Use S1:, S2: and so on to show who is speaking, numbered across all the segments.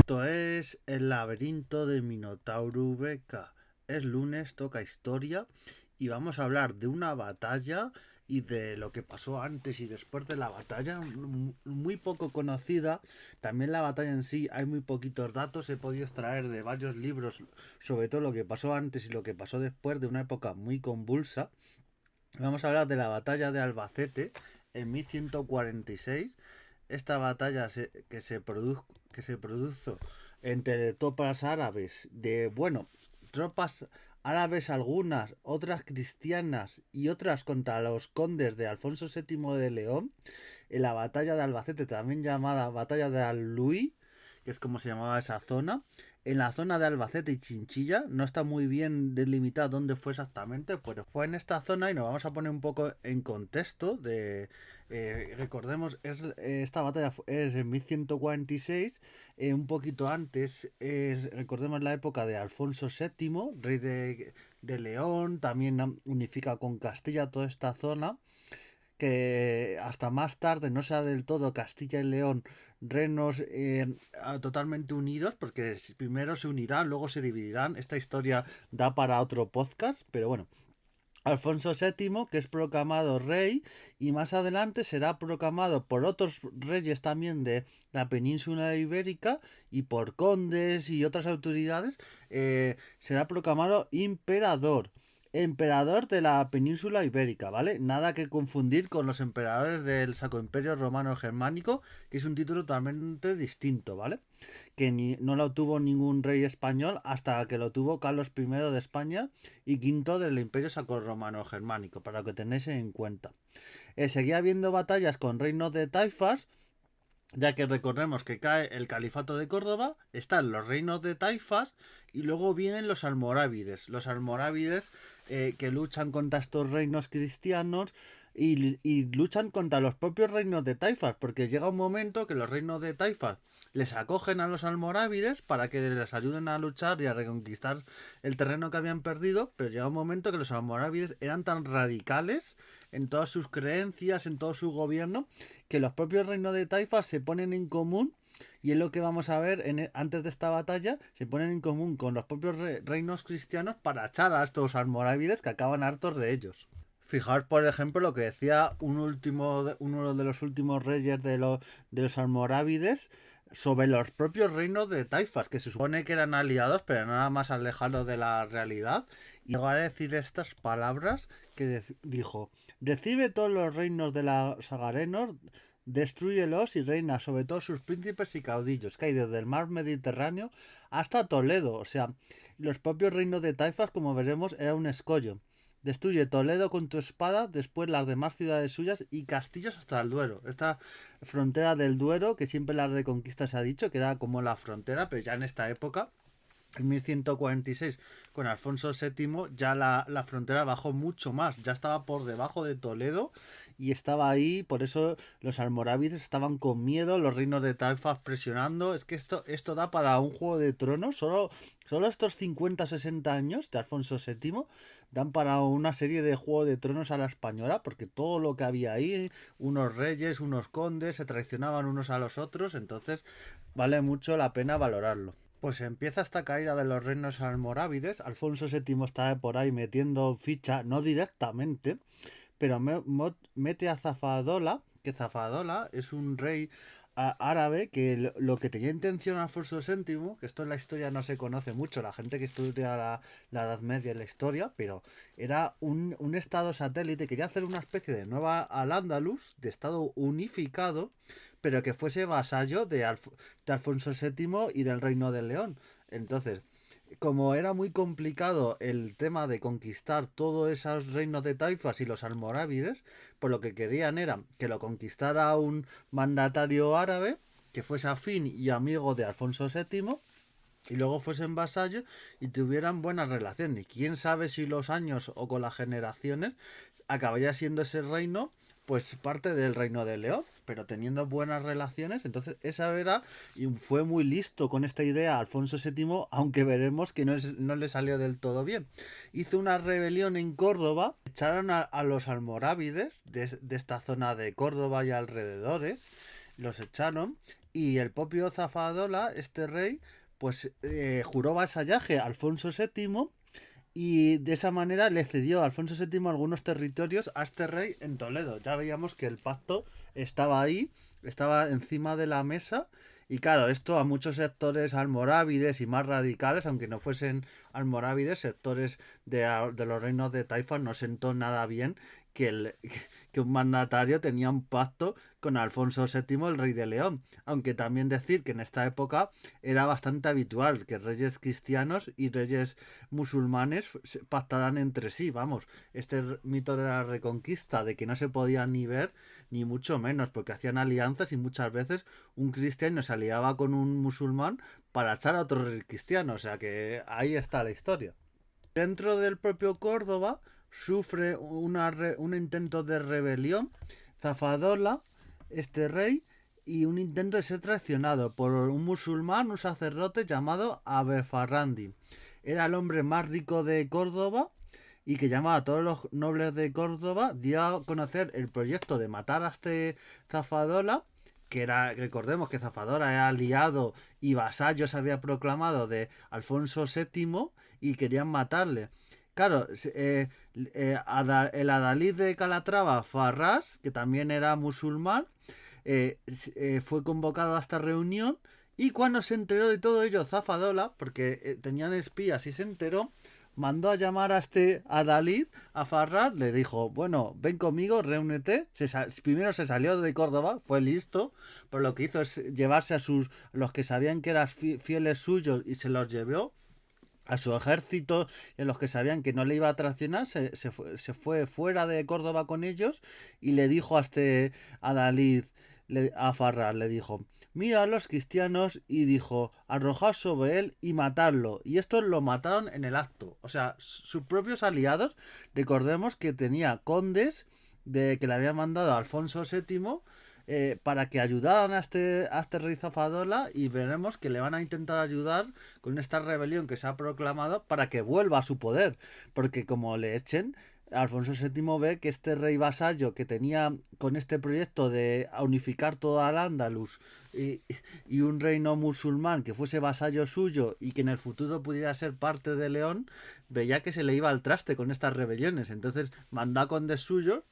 S1: Esto es El laberinto de Minotauro Beca. Es lunes, toca historia y vamos a hablar de una batalla y de lo que pasó antes y después de la batalla, muy poco conocida. También la batalla en sí hay muy poquitos datos, he podido extraer de varios libros sobre todo lo que pasó antes y lo que pasó después de una época muy convulsa. Vamos a hablar de la batalla de Albacete en 1146. Esta batalla que se produjo entre tropas árabes tropas árabes algunas, otras cristianas y otras contra los condes de Alfonso VII de León, en la batalla de Albacete, también llamada batalla de Alluy, que es como se llamaba esa zona. En la zona de Albacete y Chinchilla, no está muy bien delimitado dónde fue exactamente, pero fue en esta zona y nos vamos a poner un poco en contexto de... recordemos, esta batalla es en 1146, un poquito antes, recordemos la época de Alfonso VII, rey de León, también unifica con Castilla toda esta zona que hasta más tarde no sea del todo Castilla y León reinos totalmente unidos, porque primero se unirán, luego se dividirán. Esta historia da para otro podcast, pero bueno. Alfonso VII, que es proclamado rey, y más adelante será proclamado por otros reyes también de la península ibérica y por condes y otras autoridades, será proclamado emperador de la península ibérica, ¿vale? Nada que confundir con los emperadores del Sacro Imperio Romano Germánico, que es un título totalmente distinto, ¿vale? No lo tuvo ningún rey español hasta que lo tuvo Carlos I de España y V del Imperio Sacro-Romano Germánico, para que tenéis en cuenta. Seguía habiendo batallas con reinos de taifas, ya que recordemos que cae el califato de Córdoba, están los reinos de taifas y luego vienen los almorávides. Los almorávides que luchan contra estos reinos cristianos y luchan contra los propios reinos de taifas, porque llega un momento que los reinos de taifas les acogen a los almorávides para que les ayuden a luchar y a reconquistar el terreno que habían perdido, pero llega un momento que los almorávides eran tan radicales en todas sus creencias, en todo su gobierno, que los propios reinos de taifas se ponen en común, y es lo que vamos a ver antes de esta batalla, se ponen en común con los propios reinos cristianos para echar a estos almorávides que acaban hartos de ellos. Fijaos, por ejemplo, lo que decía uno de los últimos reyes de los almorávides sobre los propios reinos de taifas, que se supone que eran aliados, pero nada más alejados de la realidad. Y llegó a decir estas palabras que dijo: recibe todos los reinos de los agarenos, destruyelos y reina sobre todos sus príncipes y caudillos, que hay desde el mar Mediterráneo hasta Toledo. O sea, los propios reinos de taifas, como veremos, era un escollo. Destruye Toledo con tu espada, después las demás ciudades suyas y castillos hasta el Duero. Esta frontera del Duero, que siempre la Reconquista se ha dicho que era como la frontera, pero ya en esta época, en 1146, con Alfonso VII, ya la frontera bajó mucho más, ya estaba por debajo de Toledo y estaba ahí, por eso los almorávides estaban con miedo, los reinos de taifas presionando. Es que esto da para un Juego de Tronos, solo estos 50-60 años de Alfonso VII dan para una serie de Juego de Tronos a la española, porque todo lo que había ahí, unos reyes, unos condes, se traicionaban unos a los otros, entonces vale mucho la pena valorarlo. Pues empieza esta caída de los reinos almorávides. Alfonso VII está por ahí metiendo ficha, no directamente, pero mete a Zafadola, que Zafadola es un rey árabe que lo que tenía intención Alfonso VII, que esto en la historia no se conoce mucho, la gente que estudia la Edad Media en la historia, pero era un estado satélite, quería hacer una especie de nueva Al-Ándalus, de estado unificado, pero que fuese vasallo de Alfonso VII y del Reino de León. Entonces, como era muy complicado el tema de conquistar todos esos reinos de taifas y los almorávides, pues lo que querían era que lo conquistara un mandatario árabe que fuese afín y amigo de Alfonso VII y luego fuesen vasallos y tuvieran buenas relaciones. Y quién sabe si los años o con las generaciones acabaría siendo ese reino pues parte del Reino de León, pero teniendo buenas relaciones. Entonces esa era, y fue muy listo con esta idea Alfonso VII, aunque veremos que no le salió del todo bien. Hizo una rebelión en Córdoba, echaron a los almorávides de esta zona de Córdoba y alrededores, los echaron y el propio Zafadola, este rey, pues juró vasallaje a Alfonso VII y de esa manera le cedió a Alfonso VII algunos territorios a este rey en Toledo. Ya veíamos que el pacto estaba ahí, estaba encima de la mesa. Y claro, esto a muchos sectores almorávides y más radicales, aunque no fuesen almorávides, sectores de los reinos de Taifa, no sentó nada bien que, que un mandatario tenía un pacto con Alfonso VII, el rey de León. Aunque también decir que en esta época era bastante habitual que reyes cristianos y reyes musulmanes pactaran entre sí, vamos. Este mito de la reconquista, de que no se podían ni ver, ni mucho menos, porque hacían alianzas y muchas veces un cristiano se aliaba con un musulmán para echar a otro rey cristiano, o sea que ahí está la historia. Dentro del propio Córdoba sufre un intento de rebelión, Zafadola, este rey, y un intento de ser traicionado por un musulmán, un sacerdote llamado Abefarrandi. Era el hombre más rico de Córdoba y que llamaba a todos los nobles de Córdoba, dio a conocer el proyecto de matar a este Zafadola, que era, recordemos que Zafadola era aliado y vasallo se había proclamado de Alfonso VII y querían matarle. Claro, el adalid de Calatrava, Farrás, que también era musulmán, fue convocado a esta reunión y cuando se enteró de todo ello Zafadola, porque tenían espías y se enteró, mandó a llamar a este adalid, a Farrar, le dijo, bueno, ven conmigo, reúnete. Primero se salió de Córdoba, fue listo, pero lo que hizo es llevarse a los que sabían que eran fieles suyos y se los llevó a su ejército y a los que sabían que no le iba a traicionar, se fue fuera de Córdoba con ellos y le dijo a este adalid, a Farrar, le dijo, mira a los cristianos y dijo, arrojar sobre él y matarlo. Y estos lo mataron en el acto. O sea, sus propios aliados, recordemos que tenía condes que le había mandado a Alfonso VII para que ayudaran a este rey Zafadola y veremos que le van a intentar ayudar con esta rebelión que se ha proclamado para que vuelva a su poder. Porque como le echen, Alfonso VII ve que este rey vasallo que tenía con este proyecto de unificar toda el Andalus y un reino musulmán que fuese vasallo suyo y que en el futuro pudiera ser parte de León, veía que se le iba al traste con estas rebeliones. Entonces mandó a condes suyos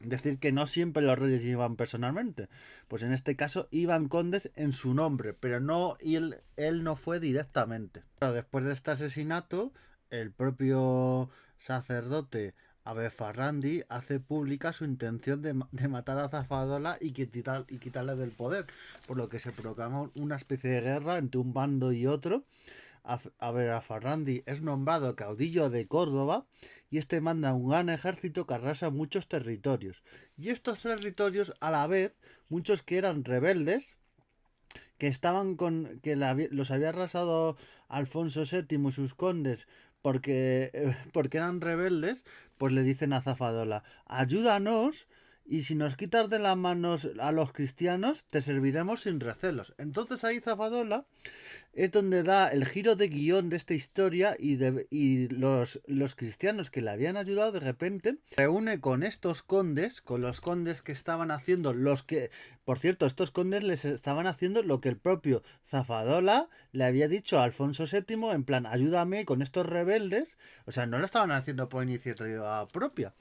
S1: decir que no siempre los reyes iban personalmente. Pues en este caso iban condes en su nombre, pero no él no fue directamente. Pero después de este asesinato, el propio sacerdote Abefarrandi hace pública su intención de matar a Zafadola y quitarle del poder, por lo que se proclamó una especie de guerra entre un bando y otro. Abefarrandi es nombrado caudillo de Córdoba y este manda un gran ejército que arrasa muchos territorios. Y estos territorios, a la vez, muchos que eran rebeldes, que estaban los había arrasado Alfonso VII y sus condes porque eran rebeldes, pues le dicen a Zafadola, ayúdanos y si nos quitas de las manos a los cristianos, te serviremos sin recelos. Entonces ahí Zafadola es donde da el giro de guión de esta historia y los cristianos que le habían ayudado de repente reúne con estos condes, con los condes que estaban haciendo por cierto, estos condes les estaban haciendo lo que el propio Zafadola le había dicho a Alfonso VII, en plan, ayúdame con estos rebeldes, o sea, no lo estaban haciendo por iniciativa propia.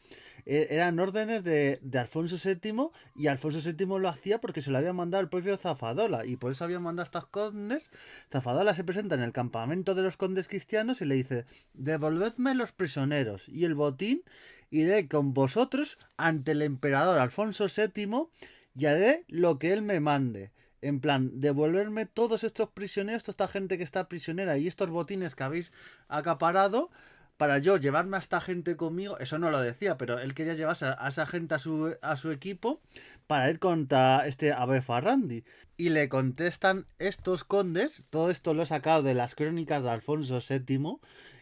S1: Eran órdenes de Alfonso VII y Alfonso VII lo hacía porque se lo había mandado el propio Zafadola y por eso había mandado a estos condes. Zafadola se presenta en el campamento de los condes cristianos y le dice, devolvedme los prisioneros y el botín, iré con vosotros ante el emperador Alfonso VII y haré lo que él me mande. En plan, devolverme todos estos prisioneros, toda esta gente que está prisionera y estos botines que habéis acaparado para yo llevarme a esta gente conmigo. Eso no lo decía, pero él quería llevarse a esa gente a su equipo para ir contra este Abefarrandi. Y le contestan estos condes, todo esto lo he sacado de las crónicas de Alfonso VII,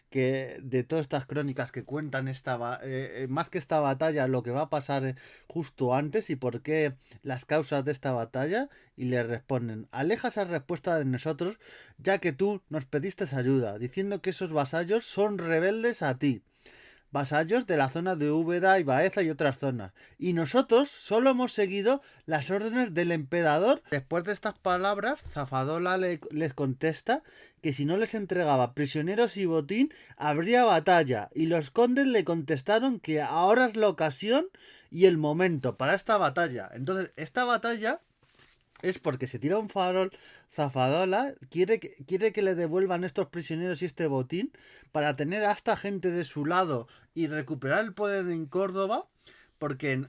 S1: que de todas estas crónicas que cuentan más que esta batalla, lo que va a pasar justo antes y por qué las causas de esta batalla, y le responden, aleja esa respuesta de nosotros, ya que tú nos pediste ayuda, diciendo que esos vasallos son rebeldes a ti. vasallos de la zona de Úbeda y Baeza y otras zonas. Y nosotros solo hemos seguido las órdenes del emperador. Después de estas palabras, Zafadola les contesta que si no les entregaba prisioneros y botín, habría batalla. Y los condes le contestaron que ahora es la ocasión y el momento para esta batalla. Entonces, esta batalla es porque se tira un farol. Zafadola quiere que le devuelvan estos prisioneros y este botín para tener a esta gente de su lado y recuperar el poder en Córdoba, porque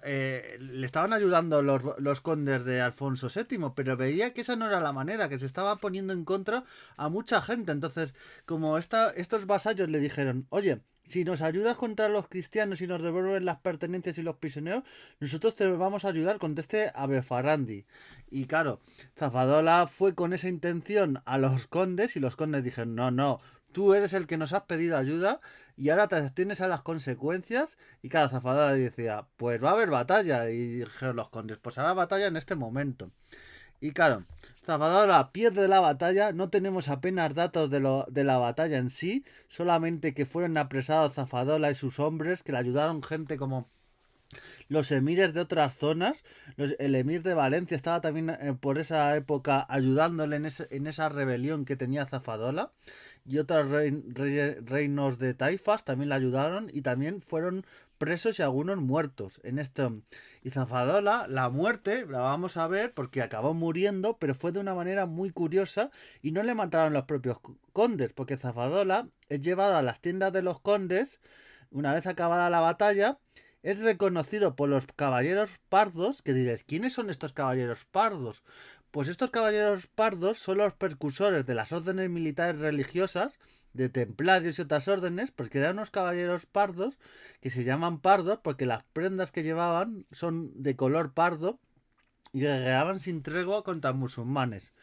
S1: le estaban ayudando los condes de Alfonso VII, pero veía que esa no era la manera, que se estaba poniendo en contra a mucha gente. Entonces, como estos vasallos le dijeron, oye, si nos ayudas contra los cristianos y nos devuelven las pertenencias y los prisioneros, nosotros te vamos a ayudar contra este Abefarrandi. Y claro, Zafadola fue con esa intención a los condes y los condes dijeron, no, no, tú eres el que nos has pedido ayuda y ahora te tienes a las consecuencias. Y cada Zafadola decía, pues va a haber batalla. Y dijeron los condes, pues habrá batalla en este momento. Y claro, Zafadola pierde la batalla, no tenemos apenas datos de la batalla en sí, solamente que fueron apresados Zafadola y sus hombres, que le ayudaron gente como los emires de otras zonas. El emir de Valencia estaba también por esa época ayudándole en esa rebelión que tenía Zafadola. Y otros reinos de taifas también le ayudaron y también fueron presos y algunos muertos en esto. Y Zafadola, la muerte, la vamos a ver porque acabó muriendo, pero fue de una manera muy curiosa y no le mataron los propios condes, porque Zafadola es llevada a las tiendas de los condes una vez acabada la batalla. Es reconocido por los caballeros pardos, que diréis, ¿quiénes son estos caballeros pardos? Pues estos caballeros pardos son los precursores de las órdenes militares religiosas, de templarios y otras órdenes, porque eran unos caballeros pardos que se llaman pardos porque las prendas que llevaban son de color pardo y guerreaban sin tregua contra musulmanes.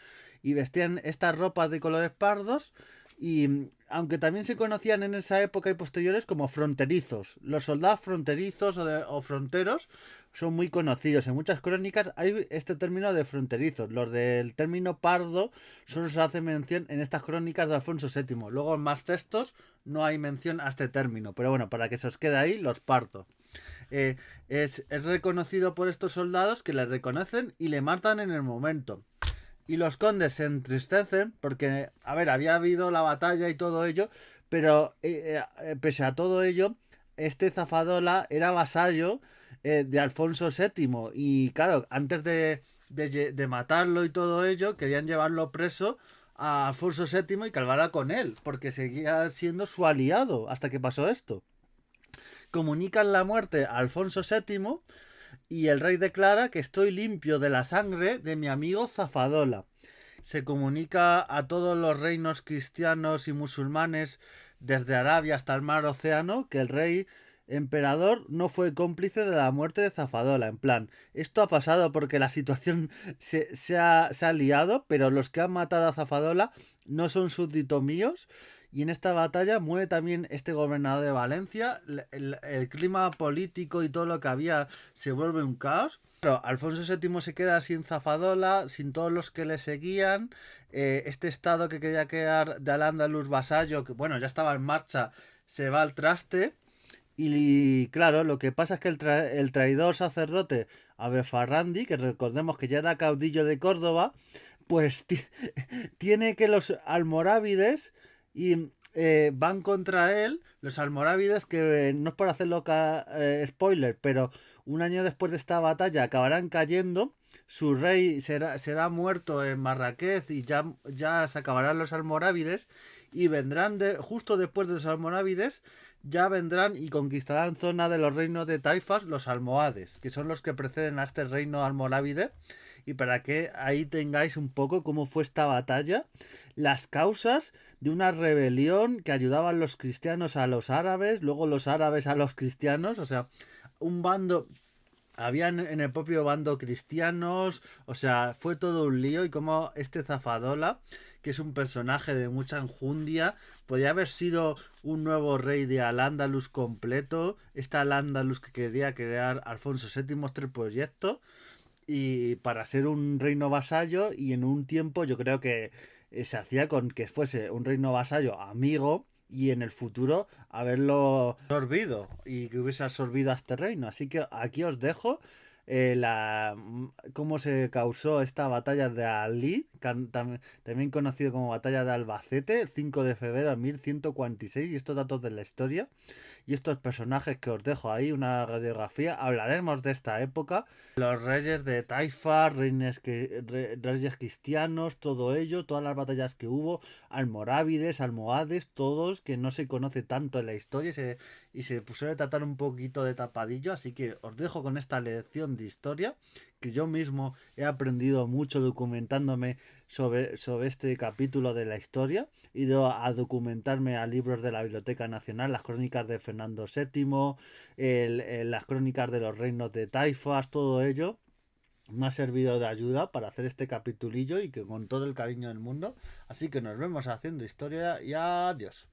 S1: Y vestían estas ropas de colores pardos y aunque también se conocían en esa época y posteriores como fronterizos. Los soldados fronterizos o fronteros son muy conocidos. En muchas crónicas hay este término de fronterizos. Los del término pardo solo se hace mención en estas crónicas de Alfonso VII. Luego en más textos no hay mención a este término. Pero bueno, para que se os quede ahí, los pardos. Es reconocido por estos soldados que le reconocen y le matan en el momento. Y los condes se entristecen porque, a ver, había habido la batalla y todo ello, pero pese a todo ello, este Zafadola era vasallo de Alfonso VII. Y claro, antes de matarlo y todo ello, querían llevarlo preso a Alfonso VII y calvará con él, porque seguía siendo su aliado hasta que pasó esto. Comunican la muerte a Alfonso VII y el rey declara que estoy limpio de la sangre de mi amigo Zafadola. Se comunica a todos los reinos cristianos y musulmanes desde Arabia hasta el mar Océano que el rey emperador no fue cómplice de la muerte de Zafadola. En plan, esto ha pasado porque la situación se ha liado, pero los que han matado a Zafadola no son súbditos míos. Y en esta batalla muere también este gobernador de Valencia. El clima político y todo lo que había se vuelve un caos. Claro, Alfonso VII se queda sin Zafadola, sin todos los que le seguían. Este estado que quería crear de Al-Ándalus vasallo, que bueno, ya estaba en marcha, se va al traste. Y claro, lo que pasa es que el traidor sacerdote Abefarrandi, que recordemos que ya era caudillo de Córdoba, pues tiene que los almorávides y van contra él. Los almorávides, que no es por hacerlo spoiler, pero un año después de esta batalla acabarán cayendo. Su rey será muerto en Marrakech y ya se acabarán los almorávides. Y vendrán justo después de los almorávides, ya vendrán y conquistarán zona de los reinos de taifas, los almohades, que son los que preceden a este reino almorávide. Y para que ahí tengáis un poco cómo fue esta batalla, las causas de una rebelión que ayudaban los cristianos a los árabes, luego los árabes a los cristianos, o sea, un bando, habían en el propio bando cristianos, o sea, fue todo un lío. Y como este Zafadola, que es un personaje de mucha enjundia, podía haber sido un nuevo rey de Al-Ándalus completo, este Al-Ándalus que quería crear Alfonso VII, este proyecto, y para ser un reino vasallo. Y en un tiempo yo creo que se hacía con que fuese un reino vasallo amigo y en el futuro haberlo absorbido y que hubiese absorbido a este reino. Así que aquí os dejo cómo se causó esta batalla de Ali, también conocido como batalla de Albacete, el 5 de febrero de 1146, y estos datos de la historia y estos personajes que os dejo ahí, una radiografía. Hablaremos de esta época, los reyes de Taifa, reyes cristianos, todo ello, todas las batallas que hubo, almorávides, almohades, todos que no se conoce tanto en la historia y se suele tratar un poquito de tapadillo. Así que os dejo con esta lección de historia que yo mismo he aprendido mucho documentándome sobre este capítulo de la historia. He ido a documentarme a libros de la Biblioteca Nacional, las crónicas de Fernando VII, las crónicas de los reinos de Taifas, todo ello me ha servido de ayuda para hacer este capitulillo y que con todo el cariño del mundo. Así que nos vemos haciendo historia y adiós.